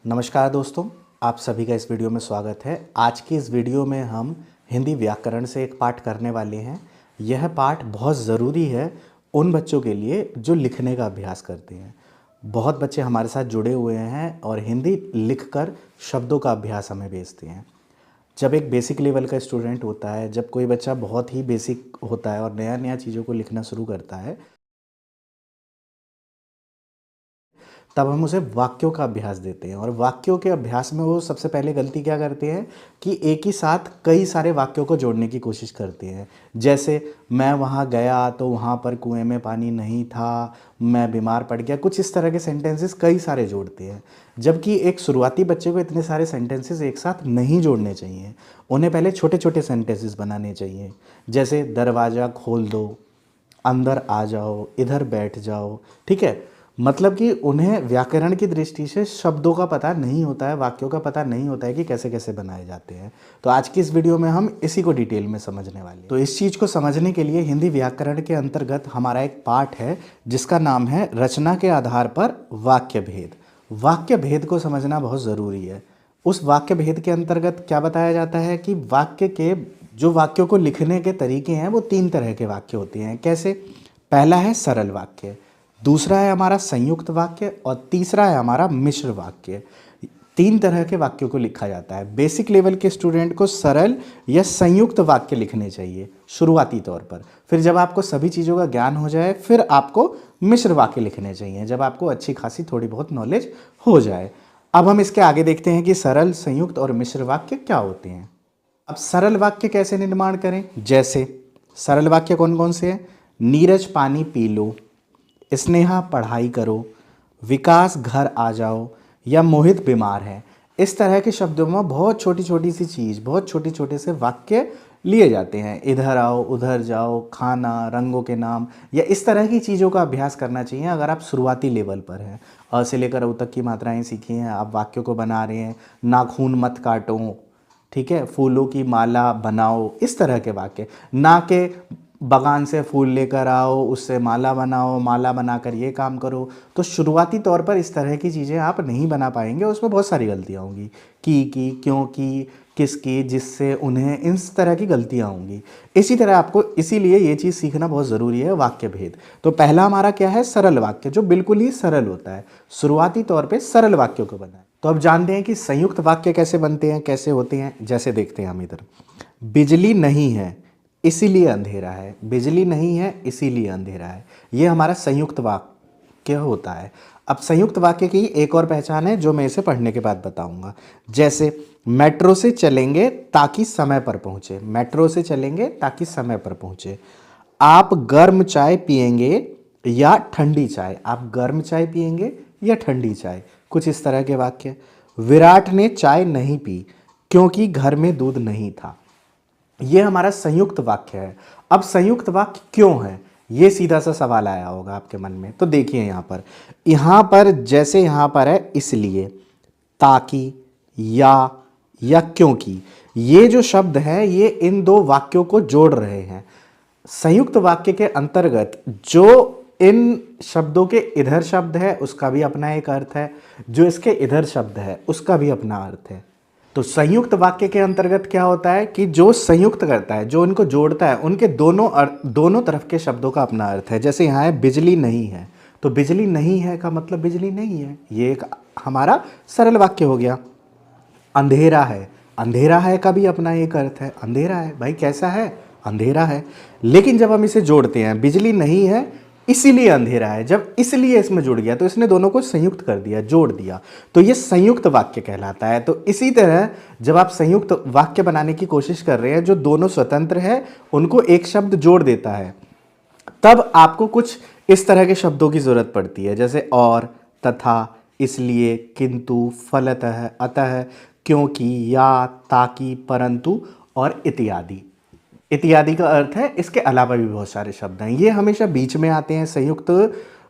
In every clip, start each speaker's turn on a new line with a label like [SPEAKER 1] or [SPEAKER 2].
[SPEAKER 1] नमस्कार दोस्तों, आप सभी का इस वीडियो में स्वागत है। आज की इस वीडियो में हम हिंदी व्याकरण से एक पाठ करने वाले हैं। यह पाठ बहुत ज़रूरी है उन बच्चों के लिए जो लिखने का अभ्यास करते हैं। बहुत बच्चे हमारे साथ जुड़े हुए हैं और हिंदी लिखकर शब्दों का अभ्यास हमें भेजते हैं। जब एक बेसिक लेवल का स्टूडेंट होता है, जब कोई बच्चा बहुत ही बेसिक होता है और नया नया चीज़ों को लिखना शुरू करता है, तब हम उसे वाक्यों का अभ्यास देते हैं। और वाक्यों के अभ्यास में वो सबसे पहले गलती क्या करते हैं कि एक ही साथ कई सारे वाक्यों को जोड़ने की कोशिश करते हैं। जैसे मैं वहाँ गया तो वहाँ पर कुएं में पानी नहीं था, मैं बीमार पड़ गया, कुछ इस तरह के सेंटेंसेस कई सारे जोड़ते हैं। जबकि एक शुरुआती बच्चे को इतने सारे सेंटेंसेस एक साथ नहीं जोड़ने चाहिए। उन्हें पहले छोटे छोटे सेंटेंसेस बनाने चाहिए। जैसे दरवाज़ा खोल दो, अंदर आ जाओ, इधर बैठ जाओ। ठीक है, मतलब कि उन्हें व्याकरण की दृष्टि से शब्दों का पता नहीं होता है, वाक्यों का पता नहीं होता है कि कैसे कैसे बनाए जाते हैं। तो आज की इस वीडियो में हम इसी को डिटेल में समझने वाले हैं। तो इस चीज़ को समझने के लिए हिंदी व्याकरण के अंतर्गत हमारा एक पाठ है जिसका नाम है रचना के आधार पर वाक्य भेद। वाक्य भेद को समझना बहुत ज़रूरी है। उस वाक्य भेद के अंतर्गत क्या बताया जाता है कि वाक्य के जो वाक्यों को लिखने के तरीके हैं वो 3 तरह के वाक्य होते हैं। कैसे? पहला है सरल वाक्य, दूसरा है हमारा संयुक्त वाक्य और तीसरा है हमारा मिश्र वाक्य। 3 तरह के वाक्यों को लिखा जाता है। बेसिक लेवल के स्टूडेंट को सरल या संयुक्त वाक्य लिखने चाहिए शुरुआती तौर पर। फिर जब आपको सभी चीज़ों का ज्ञान हो जाए फिर आपको मिश्र वाक्य लिखने चाहिए, जब आपको अच्छी खासी थोड़ी बहुत नॉलेज हो जाए। अब हम इसके आगे देखते हैं कि सरल, संयुक्त और मिश्र वाक्य क्या होते हैं। अब सरल वाक्य कैसे निर्माण करें? जैसे सरल वाक्य कौन कौन से हैं? नीरज पानी पी लो, स्नेहा पढ़ाई करो, विकास घर आ जाओ या मोहित बीमार है। इस तरह के शब्दों में बहुत छोटी छोटी सी चीज़, बहुत छोटे छोटे से वाक्य लिए जाते हैं। इधर आओ, उधर जाओ, खाना, रंगों के नाम या इस तरह की चीज़ों का अभ्यास करना चाहिए अगर आप शुरुआती लेवल पर हैं। अ से लेकर अ तक की मात्राएं सीखी हैं, आप वाक्यों को बना रहे हैं। नाखून मत काटो, ठीक है, फूलों की माला बनाओ, इस तरह के वाक्य। ना के बागान से फूल लेकर आओ, उससे माला बनाओ, माला बनाकर ये काम करो। तो शुरुआती तौर पर इस तरह की चीज़ें आप नहीं बना पाएंगे, उसमें बहुत सारी गलतियाँ होंगी। की, क्यों की, किसकी, जिससे, उन्हें, इस तरह की गलतियाँ होंगी। इसी तरह आपको इसीलिए ये चीज़ सीखना बहुत ज़रूरी है, वाक्य भेद। तो पहला हमारा क्या है? सरल वाक्य, जो बिल्कुल ही सरल होता है। शुरुआती तौर पर सरल वाक्यों को बनाए। तो अब जानते हैं कि संयुक्त वाक्य कैसे बनते हैं, कैसे होते हैं। जैसे देखते हैं हम इधर, बिजली नहीं है इसीलिए अंधेरा है। बिजली नहीं है इसीलिए अंधेरा है, ये हमारा संयुक्त वाक्य होता है। अब संयुक्त वाक्य की एक और पहचान है जो मैं इसे पढ़ने के बाद बताऊंगा। जैसे मेट्रो से चलेंगे ताकि समय पर पहुंचे, मेट्रो से चलेंगे ताकि समय पर पहुंचे। आप गर्म चाय पिएंगे या ठंडी चाय, आप गर्म चाय पिएंगे या ठंडी चाय, कुछ इस तरह के वाक्य। विराट ने चाय नहीं पी क्योंकि घर में दूध नहीं था, ये हमारा संयुक्त वाक्य है। अब संयुक्त वाक्य क्यों है, ये सीधा सा सवाल आया होगा आपके मन में। तो देखिए यहाँ पर जैसे यहाँ पर है इसलिए, ताकि, या क्योंकि, ये जो शब्द है ये इन दो वाक्यों को जोड़ रहे हैं। संयुक्त वाक्य के अंतर्गत जो इन शब्दों के इधर शब्द है उसका भी अपना एक अर्थ है, जो इसके इधर शब्द है उसका भी अपना अर्थ है। तो संयुक्त वाक्य के अंतर्गत क्या होता है कि जो संयुक्त करता है, जो इनको जोड़ता है, उनके दोनों तरफ के शब्दों का अपना अर्थ है। जैसे यहाँ है बिजली नहीं है, तो बिजली नहीं है का मतलब बिजली नहीं है, ये एक हमारा सरल वाक्य हो गया। अंधेरा है, अंधेरा है का भी अपना एक अर्थ है। अंधेरा है भाई, कैसा है? अंधेरा है। लेकिन जब हम इसे जोड़ते हैं, बिजली नहीं है इसीलिए अंधेरा है, जब इसलिए इसमें जुड़ गया तो इसने दोनों को संयुक्त कर दिया, जोड़ दिया, तो ये संयुक्त वाक्य कहलाता है। तो इसी तरह जब आप संयुक्त वाक्य बनाने की कोशिश कर रहे हैं जो दोनों स्वतंत्र है उनको एक शब्द जोड़ देता है, तब आपको कुछ इस तरह के शब्दों की जरूरत पड़ती है। जैसे और, तथा, इसलिए, किंतु, फलतः, अतः, क्योंकि, या, ताकि, परंतु और इत्यादि। इत्यादि का अर्थ है इसके अलावा भी बहुत सारे शब्द हैं। ये हमेशा बीच में आते हैं, संयुक्त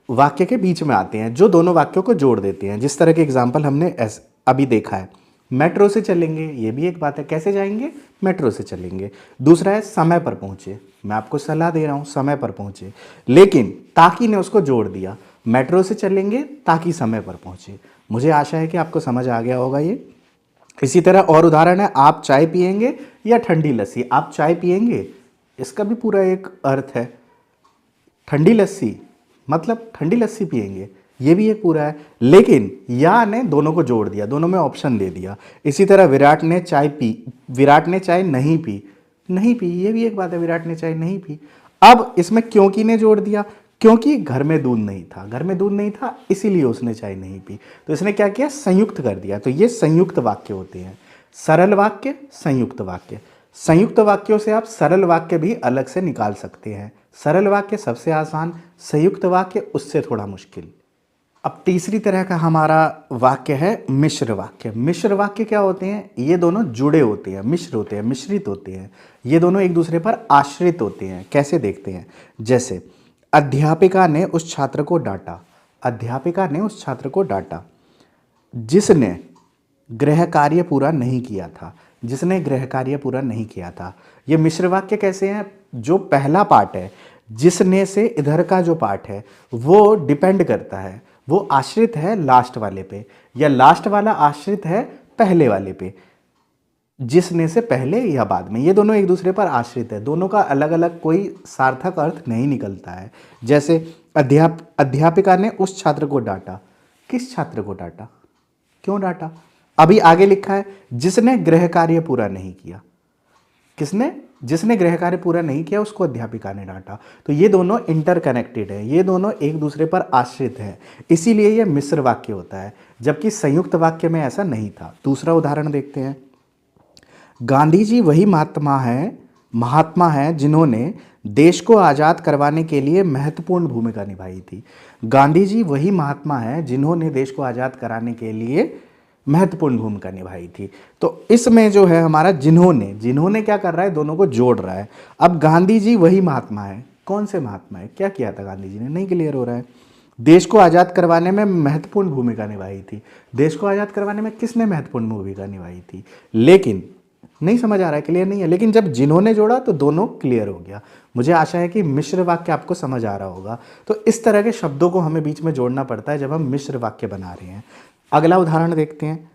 [SPEAKER 1] वाक्य के बीच में आते हैं, जो दोनों वाक्यों को जोड़ देते हैं। जिस तरह के एग्जाम्पल हमने अभी देखा है, मेट्रो से चलेंगे, ये भी एक बात है। कैसे जाएंगे? मेट्रो से चलेंगे। दूसरा है समय पर पहुंचे, मैं आपको सलाह दे रहा हूं समय पर पहुंचे, लेकिन ताकि ने उसको जोड़ दिया। मेट्रो से चलेंगे ताकि समय पर पहुंचे, मुझे आशा है कि आपको समझ आ गया होगा ये। इसी तरह और उदाहरण है, आप चाय पिएंगे या ठंडी लस्सी। आप चाय पिएंगे, इसका भी पूरा एक अर्थ है। ठंडी लस्सी मतलब ठंडी लस्सी पिएंगे, ये भी एक पूरा है। लेकिन या ने दोनों को जोड़ दिया, दोनों में ऑप्शन दे दिया। इसी तरह विराट ने चाय पी, विराट ने चाय नहीं पी, नहीं पी, ये भी एक बात है, विराट ने चाय नहीं पी। अब इसमें क्योंकि ने जोड़ दिया, क्योंकि घर में दूध नहीं था, घर में दूध नहीं था इसीलिए उसने चाय नहीं पी। तो इसने क्या किया, संयुक्त कर दिया। तो ये संयुक्त वाक्य होते हैं। सरल वाक्य, संयुक्त वाक्य। संयुक्त वाक्यों से आप सरल वाक्य भी अलग से निकाल सकते हैं। सरल वाक्य सबसे आसान, संयुक्त वाक्य उससे थोड़ा मुश्किल। अब तीसरी तरह का हमारा वाक्य है मिश्र वाक्य। मिश्र वाक्य क्या होते हैं, ये दोनों जुड़े होते हैं, मिश्र होते हैं, मिश्रित होते हैं। ये दोनों एक दूसरे पर आश्रित होते हैं। कैसे देखते हैं, जैसे अध्यापिका ने उस छात्र को डांटा, अध्यापिका ने उस छात्र को डांटा जिसने गृह कार्य पूरा नहीं किया था, जिसने गृह कार्य पूरा नहीं किया था। ये मिश्र वाक्य कैसे हैं, जो पहला पार्ट है जिसने से इधर का जो पार्ट है वो डिपेंड करता है, वो आश्रित है लास्ट वाले पे, या लास्ट वाला आश्रित है पहले वाले पे, जिसने से पहले या बाद में। ये दोनों एक दूसरे पर आश्रित है, दोनों का अलग अलग कोई सार्थक अर्थ नहीं निकलता है। जैसे अध्यापिका ने उस छात्र को डांटा, किस छात्र को डांटा, क्यों डांटा। अभी आगे लिखा है जिसने गृह कार्य पूरा नहीं किया, किसने, जिसने गृह कार्य पूरा नहीं किया उसको अध्यापिका ने डांटा। तो ये दोनों इंटरकनेक्टेड है, ये दोनों एक दूसरे पर आश्रित हैं, इसीलिए ये मिश्र वाक्य होता है, जबकि संयुक्त वाक्य में ऐसा नहीं था। दूसरा उदाहरण देखते हैं, गांधी जी वही महात्मा हैं जिन्होंने देश को आज़ाद करवाने के लिए महत्वपूर्ण भूमिका निभाई थी। गांधी जी वही महात्मा हैं जिन्होंने देश को आज़ाद कराने के लिए महत्वपूर्ण भूमिका निभाई थी। तो इसमें जो है हमारा जिन्होंने, जिन्होंने क्या कर रहा है, दोनों को जोड़ रहा है। अब गांधी जी वही महात्मा है, कौन से महात्मा है, क्या किया था गांधी जी ने, नहीं क्लियर हो रहा है। देश को आज़ाद करवाने में महत्वपूर्ण भूमिका निभाई थी, देश को आज़ाद करवाने में किसने महत्वपूर्ण भूमिका निभाई थी, लेकिन नहीं समझ आ रहा है, क्लियर नहीं है। लेकिन जब जिन्होंने जोड़ा तो दोनों क्लियर हो गया। मुझे आशा है कि मिश्र वाक्य आपको समझ आ रहा होगा। तो इस तरह के शब्दों को हमें बीच में जोड़ना पड़ता है जब हम मिश्र वाक्य बना रहे हैं। अगला उदाहरण देखते हैं,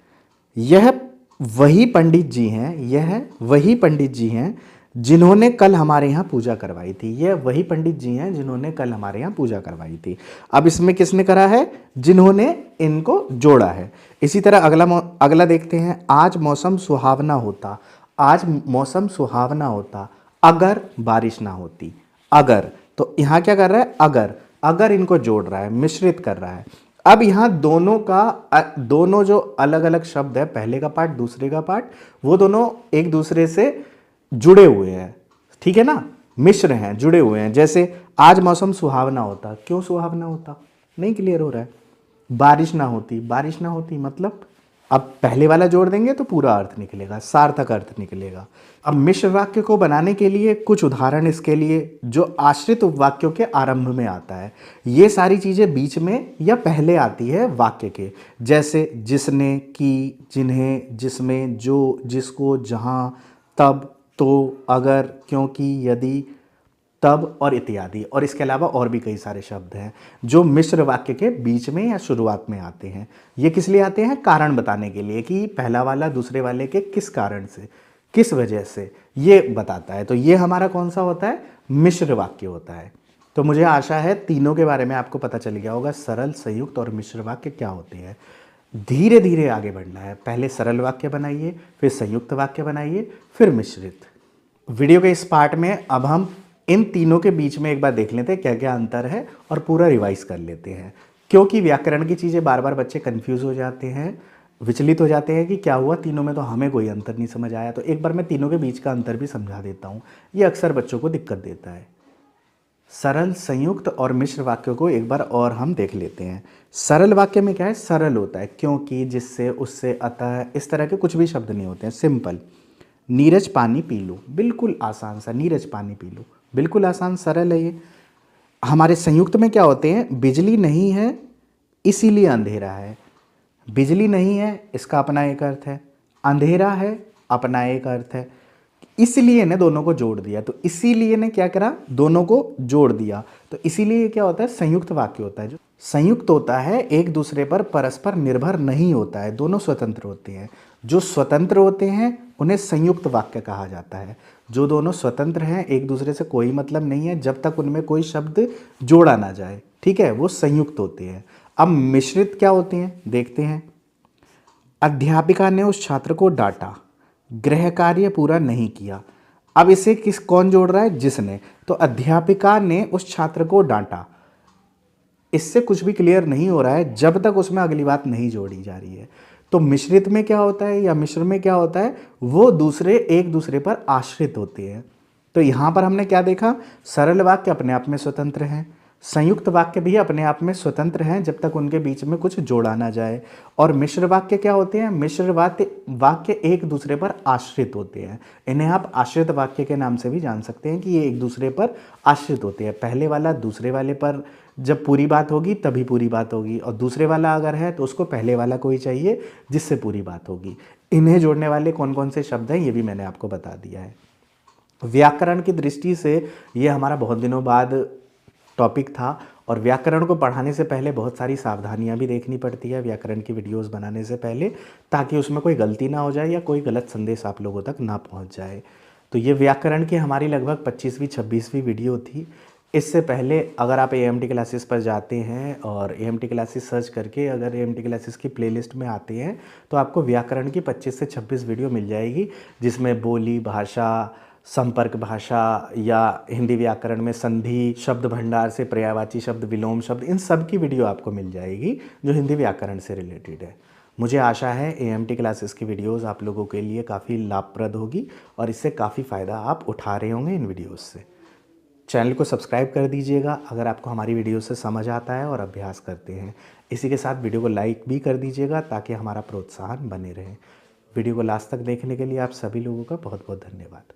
[SPEAKER 1] यह वही पंडित जी हैं, यह वही पंडित जी हैं जिन्होंने कल हमारे यहाँ पूजा करवाई थी। यह वही पंडित जी हैं जिन्होंने कल हमारे यहाँ पूजा करवाई थी। अब इसमें किसने करा है, जिन्होंने इनको जोड़ा है। इसी तरह अगला देखते हैं, आज मौसम सुहावना होता, आज मौसम सुहावना होता अगर बारिश ना होती। अगर, तो यहाँ क्या कर रहा है, अगर, अगर इनको जोड़ रहा है, मिश्रित कर रहा है। अब यहाँ दोनों जो अलग अलग शब्द है, पहले का पार्ट दूसरे का पार्ट, वो दोनों एक दूसरे से जुड़े हुए हैं, ठीक है ना, मिश्र हैं, जुड़े हुए हैं। जैसे आज मौसम सुहावना होता, क्यों सुहावना होता, नहीं क्लियर हो रहा है। बारिश ना होती, बारिश ना होती मतलब, अब पहले वाला जोड़ देंगे तो पूरा अर्थ निकलेगा, सार्थक अर्थ निकलेगा। अब मिश्र वाक्य को बनाने के लिए कुछ उदाहरण इसके लिए, जो आश्रित उपवाक्यों के आरंभ में आता है। ये सारी चीज़ें बीच में या पहले आती है वाक्य के, जैसे जिसने, की, जिन्हें, जिसमें, जो, जिसको, जहाँ, तब, तो, अगर, क्योंकि, यदि, तब और इत्यादि। और इसके अलावा और भी कई सारे शब्द हैं जो मिश्र वाक्य के बीच में या शुरुआत में आते हैं। ये किस लिए आते हैं, कारण बताने के लिए कि पहला वाला दूसरे वाले के किस कारण से, किस वजह से, ये बताता है। तो ये हमारा कौन सा होता है, मिश्र वाक्य होता है। तो मुझे आशा है तीनों के बारे में आपको पता चल गया होगा, सरल, संयुक्त और मिश्र वाक्य क्या होते हैं। धीरे धीरे आगे बढ़ना है, पहले सरल वाक्य बनाइए, फिर संयुक्त वाक्य बनाइए, फिर मिश्रित। वीडियो के इस पार्ट में अब हम इन तीनों के बीच में एक बार देख लेते हैं क्या क्या अंतर है और पूरा रिवाइज कर लेते हैं, क्योंकि व्याकरण की चीज़ें बार बार बच्चे कंफ्यूज हो जाते हैं, विचलित हो जाते हैं कि क्या हुआ, तीनों में तो हमें कोई अंतर नहीं समझ आया। तो एक बार मैं तीनों के बीच का अंतर भी समझा देता हूँ, ये अक्सर बच्चों को दिक्कत देता है। सरल, संयुक्त और मिश्र वाक्यों को एक बार और हम देख लेते हैं। सरल वाक्य में क्या है, सरल होता है, क्योंकि, जिससे, उससे, अतः, इस तरह के कुछ भी शब्द नहीं होते हैं, सिंपल। नीरज पानी पी लो, बिल्कुल आसान सा, नीरज पानी पी लो, बिल्कुल आसान, सरल है ये। हमारे संयुक्त में क्या होते हैं, बिजली नहीं है इसीलिए अंधेरा है, बिजली नहीं है इसका अपना एक अर्थ है, अंधेरा है अपना एक अर्थ है, इसलिए ने दोनों को जोड़ दिया। तो इसीलिए ने क्या करा, दोनों को जोड़ दिया, तो इसीलिए क्या होता है, संयुक्त वाक्य होता है। जो संयुक्त होता है एक दूसरे पर परस्पर निर्भर नहीं होता है, दोनों स्वतंत्र होते हैं। जो स्वतंत्र होते हैं उन्हें संयुक्त वाक्य कहा जाता है। जो दोनों स्वतंत्र हैं, एक दूसरे से कोई मतलब नहीं है, जब तक उनमें कोई शब्द जोड़ा ना जाए, ठीक है, वो संयुक्त होते हैं। अब मिश्रित क्या होते हैं देखते हैं। अध्यापिका ने उस छात्र को डांटा, गृह कार्य पूरा नहीं किया। अब इसे कौन जोड़ रहा है? जिसने। तो अध्यापिका ने उस छात्र को डांटा, इससे कुछ भी क्लियर नहीं हो रहा है जब तक उसमें अगली बात नहीं जोड़ी जा रही है। तो मिश्रित में क्या होता है या मिश्र में क्या होता है? वो दूसरे एक दूसरे पर आश्रित होते हैं। तो यहां पर हमने क्या देखा? सरल वाक्य अपने आप में स्वतंत्र हैं, संयुक्त वाक्य भी अपने आप में स्वतंत्र हैं जब तक उनके बीच में कुछ जोड़ा ना जाए। और मिश्र वाक्य क्या होते हैं? मिश्र वाक्य एक दूसरे पर आश्रित होते हैं। इन्हें आप आश्रित वाक्य के नाम से भी जान सकते हैं कि ये एक दूसरे पर आश्रित होते हैं। पहले वाला दूसरे वाले पर जब पूरी बात होगी तभी पूरी बात होगी, और दूसरे वाला अगर है तो उसको पहले वाला कोई चाहिए जिससे पूरी बात होगी। इन्हें जोड़ने वाले कौन कौन से शब्द हैं ये भी मैंने आपको बता दिया है। व्याकरण की दृष्टि से ये हमारा बहुत दिनों बाद टॉपिक था, और व्याकरण को पढ़ाने से पहले बहुत सारी सावधानियां भी देखनी पड़ती है व्याकरण की वीडियोस बनाने से पहले, ताकि उसमें कोई गलती ना हो जाए या कोई गलत संदेश आप लोगों तक ना पहुंच जाए। तो ये व्याकरण की हमारी लगभग 25वीं 26वीं वीडियो थी। इससे पहले अगर आप AMT क्लासेस पर जाते हैं और AMT क्लासेस सर्च करके अगर AMT क्लासेस की प्लेलिस्ट में आते हैं तो आपको व्याकरण की 25 से 26 वीडियो मिल जाएगी, जिसमें बोली भाषा, संपर्क भाषा या हिंदी व्याकरण में संधि, शब्द भंडार से पर्यायवाची शब्द, विलोम शब्द, इन सब की वीडियो आपको मिल जाएगी जो हिंदी व्याकरण से रिलेटेड है। मुझे आशा है AMT क्लासेस की वीडियोस आप लोगों के लिए काफ़ी लाभप्रद होगी और इससे काफ़ी फ़ायदा आप उठा रहे होंगे इन वीडियोस से। चैनल को सब्सक्राइब कर दीजिएगा अगर आपको हमारी वीडियो से समझ आता है और अभ्यास करते हैं। इसी के साथ वीडियो को लाइक भी कर दीजिएगा ताकि हमारा प्रोत्साहन बने रहे। वीडियो को लास्ट तक देखने के लिए आप सभी लोगों का बहुत बहुत धन्यवाद।